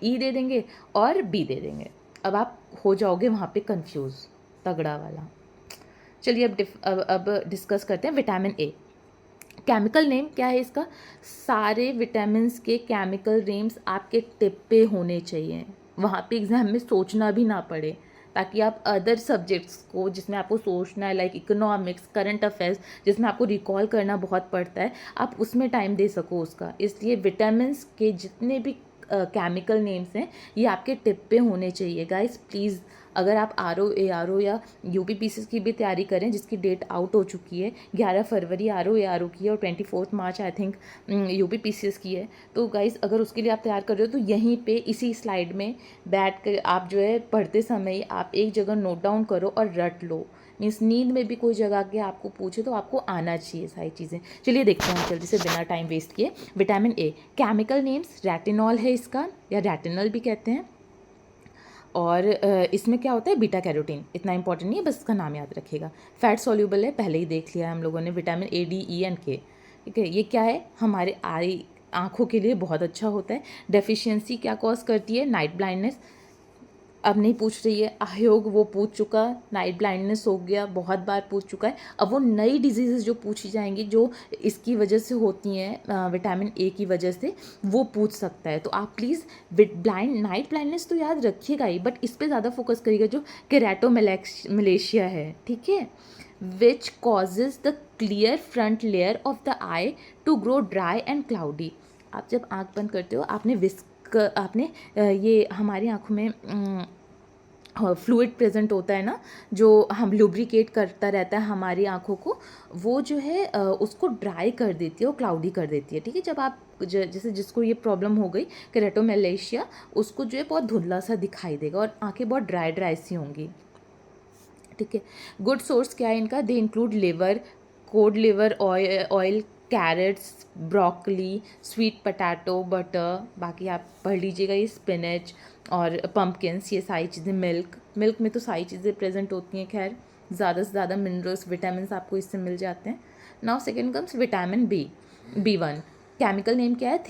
ई दे देंगे और बी दे देंगे। अब आप हो जाओगे वहाँ पे कंफ्यूज, तगड़ा वाला। चलिए अब डिस्कस करते हैं विटामिन ए। केमिकल नेम क्या है इसका, सारे विटामिन्स के केमिकल नेम्स आपके टिप पे होने चाहिए, वहाँ पे एग्जाम में सोचना भी ना पड़े, ताकि आप अदर सब्जेक्ट्स को जिसमें आपको सोचना है, लाइक इकोनॉमिक्स, करंट अफेयर्स, जिसमें आपको रिकॉल करना बहुत पड़ता है, आप उसमें टाइम दे सको उसका। इसलिए विटामिन्स के जितने भी केमिकल नेम्स हैं ये आपके टिप पे होने चाहिए गाइस, प्लीज़। अगर आप आर ओ या यूपीपीसीएस की भी तैयारी करें, जिसकी डेट आउट हो चुकी है, 11 फरवरी आर ओ की है और 24 मार्च आई थिंक यूपीपीसीएस की है, तो गाइस अगर उसके लिए आप तैयार कर रहे हो तो यहीं पे इसी स्लाइड में बैठ कर आप जो है पढ़ते समय आप एक जगह नोट डाउन करो और रट लो। मीन्स नींद में भी कोई जगह के आपको पूछे तो आपको आना चाहिए सारी चीज़ें। चलिए देखते हैं जल्दी से बिना टाइम वेस्ट किए। Vitamin a chemical names, retinol है इसका, या रेटिनल भी कहते हैं, और इसमें क्या होता है, बीटा कैरोटीन। इतना इंपॉर्टेंट नहीं है, बस इसका नाम याद रखिएगा। फैट सॉल्यूबल है, पहले ही देख लिया हम लोगों ने, vitamin A D E and के। ठीक है, ये क्या है, हमारे आँखों के लिए बहुत अच्छा होता है। डेफिशिएंसी क्या कॉज करती है, नाइट ब्लाइंडनेस। अब नहीं पूछ रही है आयोग, वो पूछ चुका, नाइट ब्लाइंडनेस हो गया, बहुत बार पूछ चुका है। अब वो नई डिजीज़ेस जो पूछी जाएंगी जो इसकी वजह से होती हैं, विटामिन ए की वजह से, वो पूछ सकता है। तो आप प्लीज़ नाइट ब्लाइंडनेस तो याद रखिएगा ही, बट इस पर ज़्यादा फोकस करिएगा जो केराटोमलेशिया है, ठीक है, which causes the clear front layer of the eye to grow dry and cloudy. आप जब आँख बंद करते हो, आपने ये हमारी आँखों में फ्लूइड प्रेजेंट होता है ना, जो हम लुब्रिकेट करता रहता है हमारी आँखों को, वो जो है उसको ड्राई कर देती है और क्लाउडी कर देती है। ठीक है, जब आप जैसे जिसको ये प्रॉब्लम हो गई केराटोमलेशिया, उसको जो है बहुत धुंधला सा दिखाई देगा और आँखें बहुत ड्राई सी होंगी। ठीक है, गुड सोर्स क्या है इनका, they include liver, cod liver oil, carrots, broccoli, sweet potato, butter, बाकी आप पढ़ लीजिएगा, ये स्पिनच और पम्पकिन्स, ये सारी चीज़ें, मिल्क में तो सारी चीज़ें प्रेजेंट होती हैं। खैर ज़्यादा से ज़्यादा मिनरल्स, विटामिन आपको इससे मिल जाते हैं। Now second comes vitamin B1. Chemical name क्या है,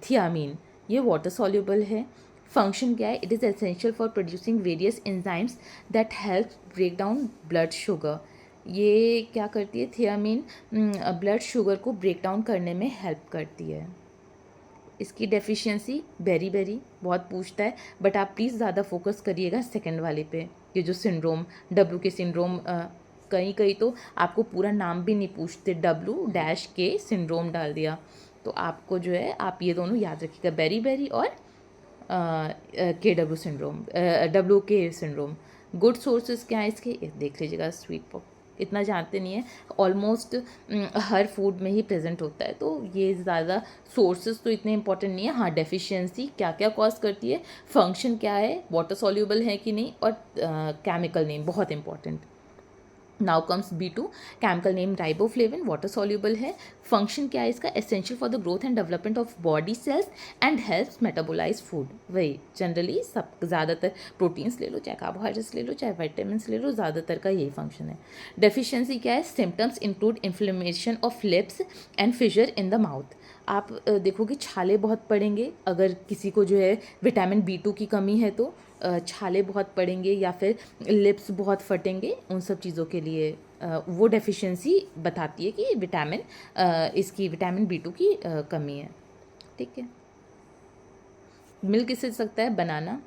थियामीन। ये वाटर सॉल्यूबल है। फंक्शन क्या है, it is essential for producing various enzymes that help break down blood sugar. ये क्या करती है, थियामीन ब्लड शुगर को ब्रेक डाउन करने में हेल्प करती है। इसकी डेफिशिएंसी बेरी बेरी बहुत पूछता है, बट आप प्लीज़ ज़्यादा फोकस करिएगा सेकंड वाले पे। ये जो सिंड्रोम, डब्ल्यू के सिंड्रोम, कहीं कहीं तो आपको पूरा नाम भी नहीं पूछते, W-K सिंड्रोम डाल दिया। तो आपको जो है, आप ये दोनों याद रखिएगा, बेरी बेरी और KW syndrome, WK syndrome. Good sources क्या है इसके, देख लीजिएगा। स्वीट पॉक इतना जानते नहीं है, ऑलमोस्ट हर फूड में ही प्रेजेंट होता है, तो ये ज़्यादा सोर्सेज तो इतने इंपॉर्टेंट नहीं है। हाँ, डेफिशिएंसी क्या क्या कॉज करती है, फंक्शन क्या है, वाटर सॉल्यूबल है कि नहीं, और केमिकल नेम बहुत important. Now comes B2, chemical name riboflavin, water soluble है। फंक्शन क्या है इसका, essential for the growth and development of body cells and helps metabolise food. वही जनरली सब, ज़्यादातर प्रोटीन्स ले लो, चाहे कार्बोहाइड्रेट्स ले लो, चाहे विटामिन्स ले लो, ज़्यादातर का यही फंक्शन है। डेफिशिएंसी क्या है, symptoms include inflammation of lips and fissure in the mouth. आप देखोगे छाले बहुत पड़ेंगे अगर किसी को जो है विटामिन B2 की कमी है, तो छाले बहुत पड़ेंगे या फिर लिप्स बहुत फटेंगे। उन सब चीज़ों के लिए वो डेफिशिएंसी बताती है कि इसकी विटामिन B2 की कमी है। ठीक है। मिल किससे सकता है, बनाना,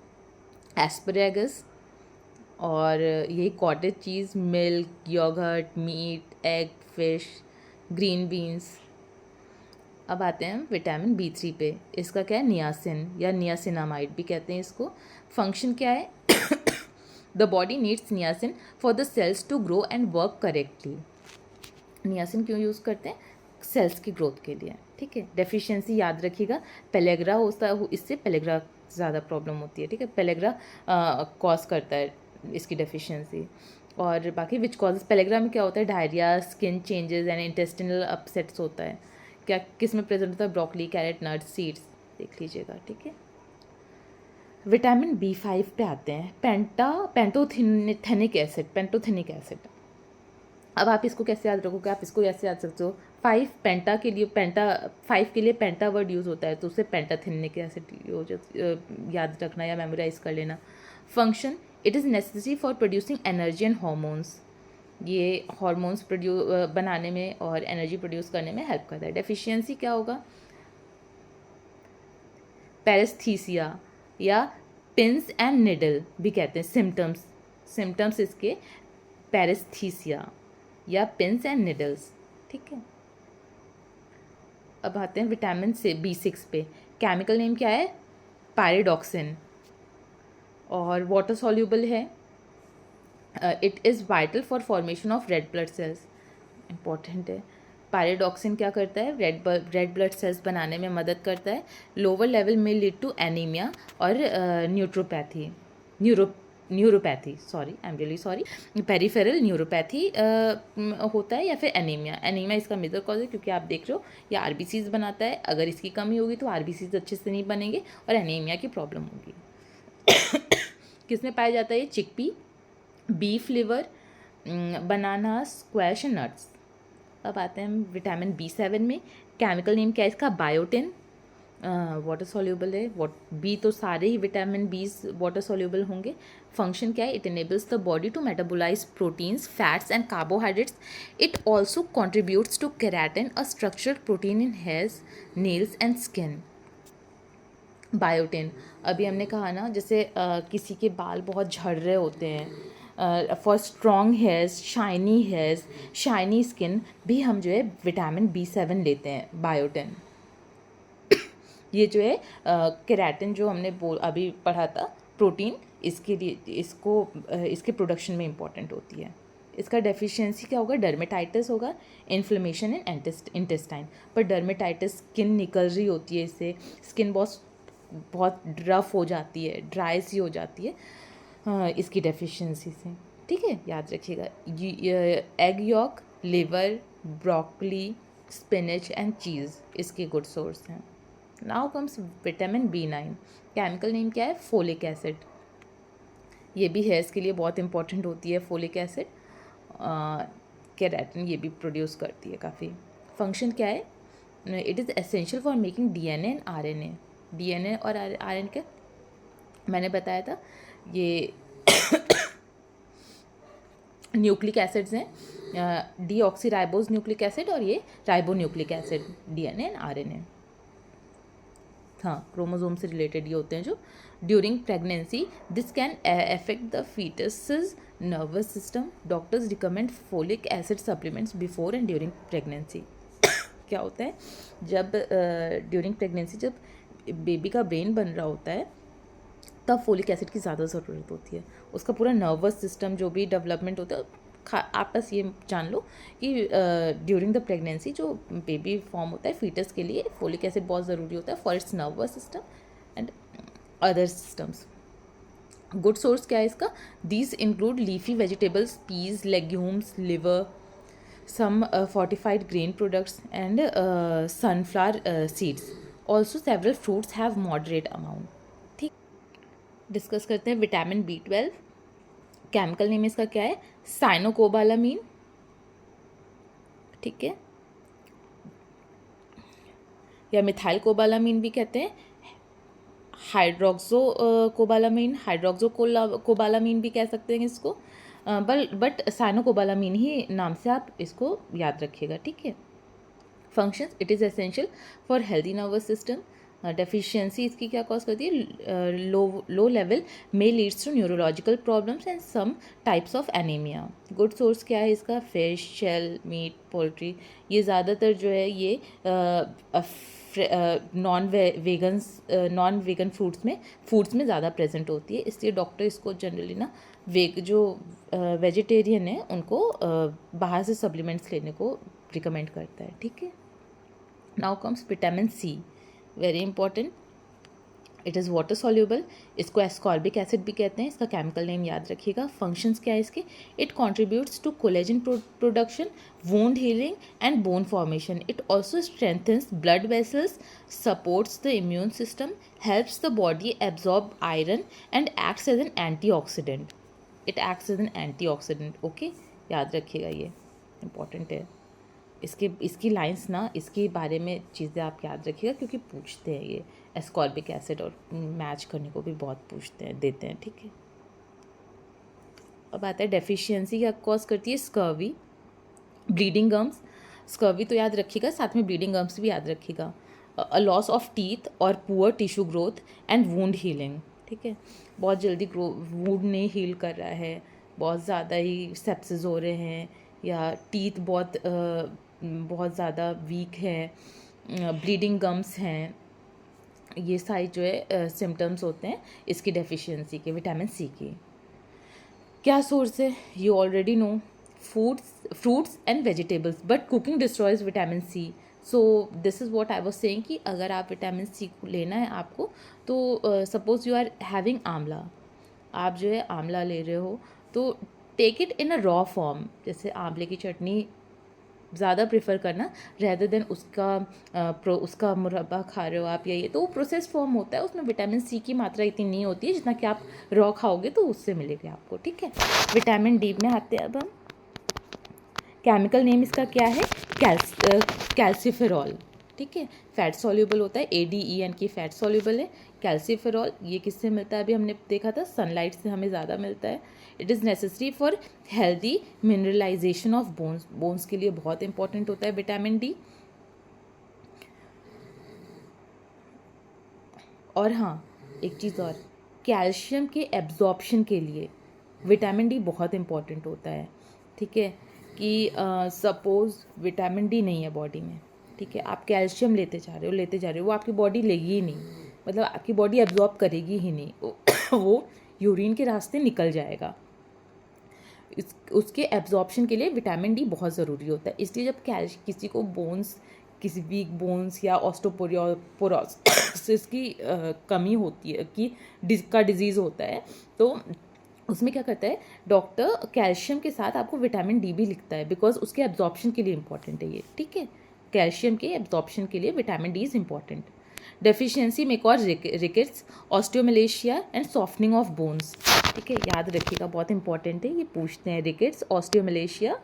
एस्परेगस, और यही cottage cheese, milk, yogurt, meat, egg, fish, green beans. अब आते हैं विटामिन B3 पे। इसका क्या है, नियासिन या नियासिनामाइड भी कहते हैं इसको। फंक्शन क्या है, the body needs niacin for the cells to grow and work correctly. Niacin क्यों यूज़ करते हैं, सेल्स की ग्रोथ के लिए। ठीक है। डेफिशिएंसी याद रखिएगा, पेलेग्रा होता है, इससे पेलेग्रा ज़्यादा प्रॉब्लम होती है। ठीक है, पेलेग्रा कॉज करता है इसकी डेफिशिएंसी। और बाकी विच कॉजेज, पेलेग्रा में क्या होता है, diarrhoea, skin changes and intestinal upsets होता है। क्या किस में प्रेजेंट होता है, ब्रोकली, कैरेट, नट्स, सीड्स, देख लीजिएगा। ठीक है। विटामिन B5 पे आते हैं, पेंटोथेनिक एसिड। अब आप इसको कैसे याद रखोगे, आप इसको ऐसे याद सकते हो, 5 के लिए पेंटा वर्ड यूज़ होता है, तो उसे पेंटाथेनिक एसिड याद रखना या मेमोराइज कर लेना। Function, it is necessary for producing energy and hormones. ये हॉर्मोन्स बनाने में और एनर्जी प्रोड्यूस करने में हेल्प करता है। डेफिशिएंसी क्या होगा, पैरेस्थीसिया या पिंस एंड निडल भी कहते हैं। सिम्टम्स इसके पैरेस्थीसिया या पिंस एंड निडल्स। ठीक है। अब आते हैं विटामिन से B6 पे। केमिकल नेम क्या है, पायरिडॉक्सिन, और वाटर सॉल्यूबल है। It is vital for formation of red blood cells, important है। पायरिडॉक्सिन क्या करता है, रेड ब्लड सेल्स बनाने में मदद करता है। लोअर लेवल में लीड टू एनीमिया और neuropathy, sorry, I am really sorry, peripheral neuropathy होता है, या फिर एनीमिया इसका मेजर कॉज है, क्योंकि आप देख रहे हो ये RBCs बनाता है। अगर इसकी कमी होगी तो RBCs अच्छे से नहीं बनेंगे और एनीमिया की प्रॉब्लम होगी। किसमें पाया जाता है ये, chickpea, beef liver, banana, squash and nuts. अब आते हैं विटामिन B7 में। केमिकल नेम क्या है इसका, बायोटिन, वाटर सॉल्यूबल है। बी तो सारे ही विटामिन बीज वाटर सॉल्यूबल होंगे। फंक्शन क्या है, it enables the body to metabolise proteins, fats and carbohydrates. It also contributes to keratin, a structured protein in hairs, nails and skin. Biotin, अभी हमने कहा ना, जैसे किसी के बाल बहुत झड़ रहे होते हैं, for strong hairs, shiny skin भी हम जो है विटामिन B7 लेते हैं, बायोटिन। ये जो है केराटिन जो हमने अभी पढ़ा था, प्रोटीन, इसके लिए इसके प्रोडक्शन में इम्पॉर्टेंट होती है। इसका डेफिशिएंसी क्या होगा, डर्मेटाइटिस होगा, इन्फ्लेमेशन इन इंटेस्टाइन। पर डर्मेटाइटिस, स्किन निकल रही होती है, इससे स्किन बहुत रफ हो जाती है, ड्राई सी हो जाती है इसकी डेफिशिएंसी से। ठीक है, याद रखिएगा। Egg York, liver, broccoli, spinach and cheese इसके गुड सोर्स हैं। Now comes vitamin B9। Chemical name क्या है, फोलिक एसिड। ये भी हेयर्स के लिए बहुत इंपॉर्टेंट होती है, फोलिक एसिड। केराटिन ये भी प्रोड्यूस करती है काफ़ी। फंक्शन क्या है, it is essential for making DNA and RNA। DNA और RNA का मैंने बताया था, ये न्यूक्लिक एसिड्स हैं, डीऑक्सीराइबोज न्यूक्लिक एसिड और ये ribo nucleic acid, DNA and RNA. हाँ, क्रोमोसोम से रिलेटेड ये होते हैं जो during pregnancy this can affect the fetus's nervous system. Doctors recommend folic acid supplements before and during pregnancy. क्या होता है, जब ड्यूरिंग प्रेगनेंसी जब बेबी का ब्रेन बन रहा होता है तब फोलिक एसिड की ज़्यादा ज़रूरत होती है। उसका पूरा नर्वस सिस्टम जो भी डेवलपमेंट होता है, आप बस ये जान लो कि ड्यूरिंग द प्रेगनेंसी जो बेबी फॉर्म होता है फीटस के लिए फोलिक एसिड बहुत ज़रूरी होता है for its nervous system and other systems. Good source क्या है इसका, these include leafy vegetables, peas, legumes, liver, some fortified grain products and sunflower seeds. Also several fruits have moderate amount. ठीक, discuss करते हैं विटामिन B12। केमिकल नेम इसका क्या है, साइनोकोबालामीन। ठीक है, या मिथाइल कोबालामीन भी कहते हैं, हाइड्रोक्सो कोबालामीन, हाइड्रोक्सो कोबालामीन भी कह सकते हैं इसको, बट साइनोकोबालामीन ही नाम से आप इसको याद रखिएगा। ठीक है, functions, it is essential for healthy nervous system. Deficiency इसकी क्या कॉज करती है, लो लेवल में leads to neurological problems and some types of anaemia. Good source क्या है इसका, फिश, शेल, मीट, पोल्ट्री। ये ज़्यादातर जो है ये नॉन वेगन फूड्स में ज़्यादा प्रेजेंट होती है, इसलिए डॉक्टर इसको जनरली ना जो वेजिटेरियन है उनको बाहर से सप्लीमेंट्स लेने को रिकमेंड करता है। ठीक है, now comes vitamin C, very important. It is water soluble, इसको एस्कॉर्बिक एसिड भी कहते हैं, इसका केमिकल नेम याद रखिएगा। फंक्शंस क्या है इसके, it contributes to collagen production, wound healing and bone formation. It also strengthens blood vessels, supports the immune system, helps the body absorb iron and acts as an antioxidant. It acts as an antioxidant. Okay, याद रखिएगा, ये important है। इसकी lines ना, इसके बारे में चीज़ें आप याद रखिएगा क्योंकि पूछते हैं ये एस्कॉर्बिक एसिड और मैच करने को भी बहुत पूछते हैं, देते हैं। ठीक है, अब आता है डेफिशिएंसी क्या कॉज करती है, स्कर्वी, ब्लीडिंग गम्स। स्कर्वी तो याद रखिएगा, साथ में ब्लीडिंग गम्स भी याद रखिएगा। अ लॉस ऑफ टीथ और poor tissue growth and wound healing. ठीक है, बहुत जल्दी वुंड नहीं हील कर रहा है, बहुत ज़्यादा ही सेप्सिस हो रहे हैं, या टीथ बहुत ज़्यादा वीक है, ब्लीडिंग गम्स हैं, ये सारी जो है सिम्टम्स होते हैं इसकी डेफिशिएंसी के, विटामिन सी की। क्या सोर्स है, you already know, fruits and vegetables, but cooking destroys vitamin C. So this is what I was saying कि अगर आप विटामिन सी लेना है आपको, तो सपोज यू आर हैविंग आंवला, आप जो है आंवला ले रहे हो, तो take it in a raw form, जैसे आंवले की चटनी ज़्यादा प्रेफर करना रेदर देन उसका मुरब्बा खा रहे हो आप, या ये तो वो प्रोसेस फॉर्म होता है, उसमें विटामिन सी की मात्रा इतनी नहीं होती है जितना कि आप रॉ खाओगे तो उससे मिलेगी आपको। ठीक है, विटामिन डी में आते हैं अब हम। केमिकल नेम इसका क्या है, कैल्सिफेरॉल। ठीक है, फैट सॉल्यूबल होता है, ADEN की फैट सॉल्यूबल है। कैल्सिफेरॉल ये किससे मिलता है, अभी हमने देखा था सनलाइट से हमें ज़्यादा मिलता है। It is necessary for healthy mineralisation of bones के लिए बहुत इंपॉर्टेंट होता है विटामिन डी। और हाँ, एक चीज़ और, कैल्शियम के एब्जॉर्प्शन के लिए विटामिन डी बहुत इंपॉर्टेंट होता है। ठीक है, कि सपोज़ विटामिन डी नहीं है बॉडी में, ठीक है, आप कैल्शियम लेते जा रहे हो, वो आपकी बॉडी लेगी ही नहीं, मतलब आपकी बॉडी एब्जॉर्ब करेगी ही नहीं वो यूरिन के रास्ते निकल जाएगा। उसके एब्जॉर्प्शन के लिए विटामिन डी बहुत ज़रूरी होता है। इसलिए जब किसी को किसी वीक बोन्स या ऑस्टोपोरोसिस की कमी होती है, का डिजीज़ होता है, तो उसमें क्या करता है डॉक्टर, कैल्शियम के साथ आपको विटामिन डी भी लिखता है, बिकॉज उसके एब्जॉर्प्शन के लिए इंपॉर्टेंट है ये। ठीक है, कैल्शियम के एब्जॉर्प्शन के लिए vitamin D is important. Deficiency में cause rickets, osteomalacia and softening of bones. ठीक है, याद रखिएगा, बहुत इंपॉर्टेंट है, ये पूछते हैं, rickets, osteomalacia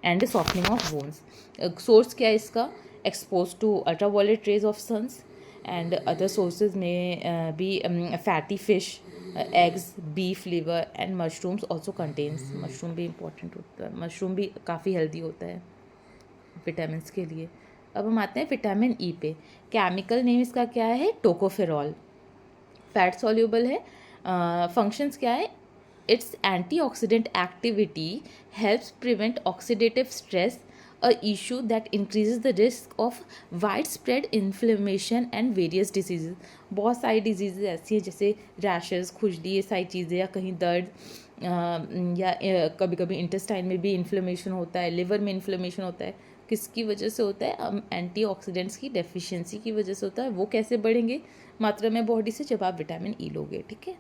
and softening of bones. Source क्या है इसका, expose to ultraviolet rays of suns and other sources में भी fatty fish, eggs, beef liver and mushrooms also contains. Mushroom भी इम्पॉर्टेंट होता है, मशरूम भी काफ़ी हेल्दी होता है विटामिन के लिए। अब हम आते हैं विटामिन ई पे। केमिकल नेम इसका क्या है? टोकोफेरॉल। फैट सॉल्यूबल है। फंक्शंस क्या है? It's antioxidant activity helps prevent oxidative stress, a issue that increases the risk of wide spread inflammation and various diseases. बहुत सारी डिजीजेज ऐसी हैं जैसे रैशेस, खुजली, ये सारी चीज़ें, या कहीं दर्द, या कभी कभी इंटेस्टाइन में भी इन्फ्लेमेशन होता है, लिवर में इन्फ्लेमेशन होता है। किसकी वजह से होता है? एंटीऑक्सीडेंट्स की डेफिशिएंसी की वजह से होता है। वो कैसे बढ़ेंगे मात्रा में बॉडी से? जब आप विटामिन ई लोगे, ठीक है।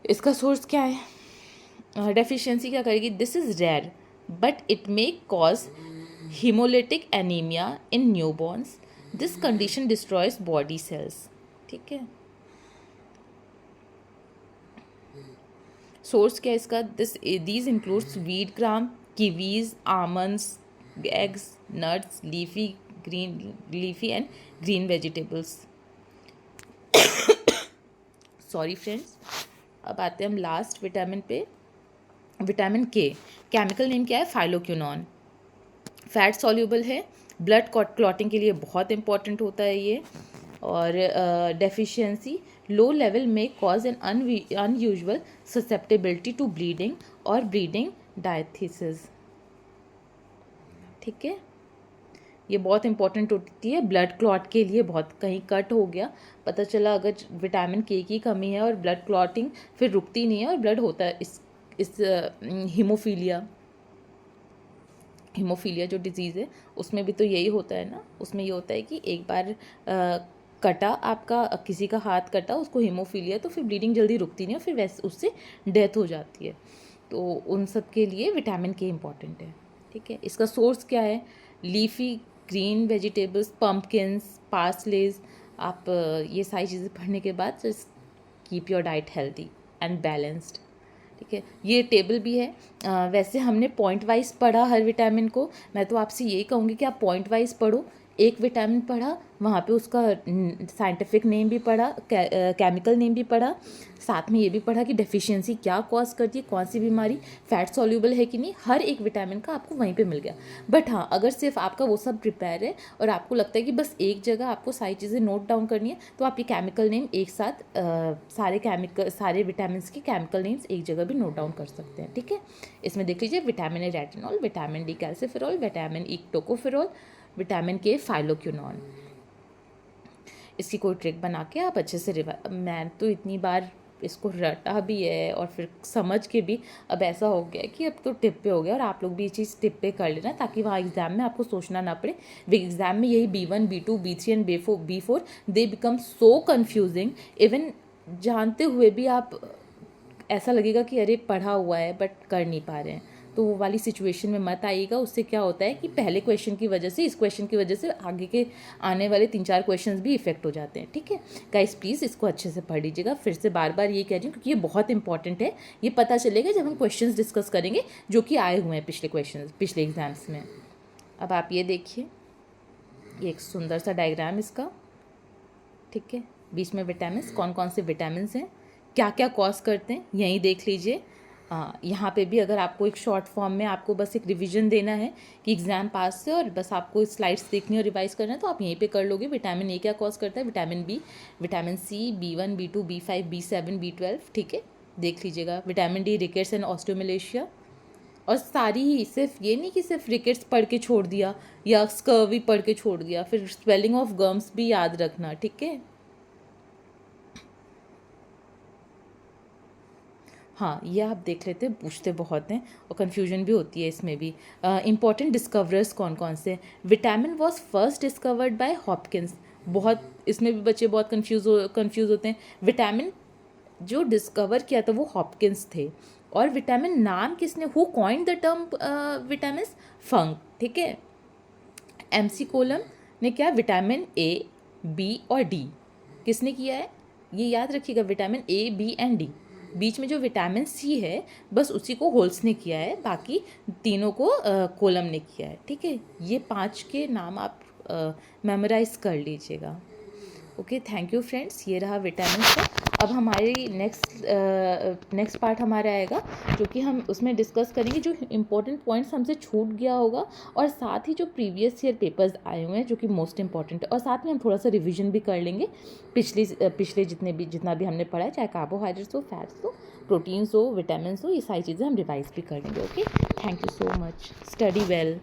इसका सोर्स क्या है? डेफिशिएंसी क्या करेगी? This is rare but it may cause haemolytic anaemia in newborns. This condition destroys body cells, ठीक है। सोर्स क्या है इसका? These includes wheat germ, kiwis, almonds, eggs, nuts, leafy and green vegetables. Sorry friends. अब आते हैं हम last vitamin पे, विटामिन के। केमिकल नेम क्या है? फाइलोक्विनोन। फैट सॉल्यूबल है, ब्लड क्लॉटिंग के लिए बहुत इंपॉर्टेंट होता है ये। और डेफिशिएंसी लो लेवल में cause an unusual susceptibility to bleeding और ब्लीडिंग डायथिसिस, ठीक है। ये बहुत इंपॉर्टेंट होती है ब्लड क्लॉट के लिए। बहुत कहीं कट हो गया, पता चला अगर विटामिन के की कमी है और ब्लड क्लॉटिंग फिर रुकती नहीं है और ब्लड होता है, इस हीमोफीलिया जो डिजीज़ है उसमें भी तो यही होता है ना। उसमें ये होता है कि एक बार कटा आपका, किसी का हाथ कटा, उसको हीमोफीलिया, तो फिर ब्लीडिंग जल्दी रुकती नहीं और फिर वैसे उससे डेथ हो जाती है। तो उन सब के लिए विटामिन के इम्पॉर्टेंट है, ठीक है। इसका सोर्स क्या है? Leafy green vegetables, pumpkins, parsleys. आप ये सारी चीज़ें पढ़ने के बाद just keep your diet healthy and balanced, ठीक है। ये टेबल भी है। वैसे हमने पॉइंट वाइज पढ़ा हर विटामिन को। मैं तो आपसे यही कहूँगी कि आप पॉइंट वाइज पढ़ो। एक विटामिन पढ़ा, वहाँ पे उसका साइंटिफिक नेम भी पढ़ा, केमिकल नेम भी पढ़ा, साथ में ये भी पढ़ा कि डेफिशिएंसी क्या कॉज करती है, कौन सी बीमारी, फैट सॉल्यूबल है कि नहीं। हर एक विटामिन का आपको वहीं पे मिल गया। बट हाँ, अगर सिर्फ आपका वो सब प्रिपेयर है और आपको लगता है कि बस एक जगह आपको सारी चीज़ें नोट डाउन करनी है, तो आप ये केमिकल नेम एक साथ सारे विटामिन के केमिकल नेम्स एक जगह भी नोट डाउन कर सकते हैं, ठीक है। इसमें देख लीजिए, vitamin A retinol, vitamin D calciferol, vitamin E tocopherol, vitamin के फाइलोक्विनोन। इसकी कोई ट्रिक बना के आप अच्छे से मैं तो इतनी बार इसको रटा भी है और फिर समझ के भी अब ऐसा हो गया कि अब तो टिप पे हो गया। और आप लोग भी ये चीज़ टिप पे कर लेना ताकि वहाँ एग्जाम में आपको सोचना ना पड़े। एग्जाम में यही B1, B2, B3 and B4 they become so confusing. Even जानते हुए भी आप ऐसा लगेगा कि अरे पढ़ा हुआ है बट कर नहीं पा रहे हैं। तो वो वाली सिचुएशन में मत आइएगा। उससे क्या होता है कि पहले क्वेश्चन की वजह से, इस क्वेश्चन की वजह से आगे के आने वाले 3-4 क्वेश्चंस भी इफेक्ट हो जाते हैं, ठीक है। गाइस प्लीज़ इसको अच्छे से पढ़ लीजिएगा। फिर से बार बार ये कह रही हूँ क्योंकि ये बहुत इंपॉर्टेंट है। ये पता चलेगा जब हम क्वेश्चन डिस्कस करेंगे जो कि आए हुए हैं पिछले एग्जाम्स में। अब आप ये देखिए, ये एक सुंदर सा डायग्राम इसका, ठीक है। बीच में विटामिन, कौन कौन से विटामिन हैं, क्या क्या कॉज करते हैं, यहीं देख लीजिए। यहाँ पे भी अगर आपको एक शॉर्ट फॉर्म में आपको बस एक रिवीजन देना है कि एग्जाम पास से और बस आपको स्लाइड्स देखनी और रिवाइज करना है, तो आप यहीं पे कर लोगे। विटामिन ए क्या कॉज करता है, vitamin B, vitamin C, B1, B2, B5, B7, B12, ठीक है, देख लीजिएगा। Vitamin D, rickets and osteomalacia. और सारी ही, सिर्फ ये नहीं कि सिर्फ रिकेट्स पढ़ के छोड़ दिया या स्कर्वी पढ़ के छोड़ दिया, फिर स्वेलिंग ऑफ गम्स भी याद रखना, ठीक है। हाँ, ये आप देख लेते हैं, पूछते बहुत हैं और कन्फ्यूजन भी होती है इसमें भी। इंपॉर्टेंट डिस्कवरर्स कौन कौन से? Vitamin was first discovered by Hopkins. बहुत इसमें भी बच्चे बहुत कंफ्यूज होते हैं। विटामिन जो डिस्कवर किया था वो हॉपकिंस थे। और विटामिन नाम किसने, who coined the term vitamin? Funk, ठीक है। MC कोलम ने क्या, विटामिन A, B और D किसने किया है, ये याद रखिएगा। Vitamin A, B and D। बीच में जो विटामिन C है बस उसी को होल्स ने किया है, बाकी तीनों को कोलम ने किया है, ठीक है। ये 5 के नाम आप मेमोराइज कर लीजिएगा। ओके, थैंक यू फ्रेंड्स, ये रहा विटामिन का। अब हमारी नेक्स्ट पार्ट हमारा आएगा, जो कि हम उसमें डिस्कस करेंगे जो इम्पोर्टेंट पॉइंट्स हमसे छूट गया होगा, और साथ ही जो प्रीवियस ईयर पेपर्स आए हुए हैं जो कि मोस्ट इंपॉर्टेंट है, और साथ में हम थोड़ा सा रिवीजन भी कर लेंगे पिछले जितना भी हमने पढ़ा है, चाहे कार्बोहाइड्रेट्स हो, फैट्स हो, प्रोटीन्स हो, विटामिन हो, ये सारी चीज़ें हम रिवाइज भी कर लेंगे। Okay, thank you so much, study well.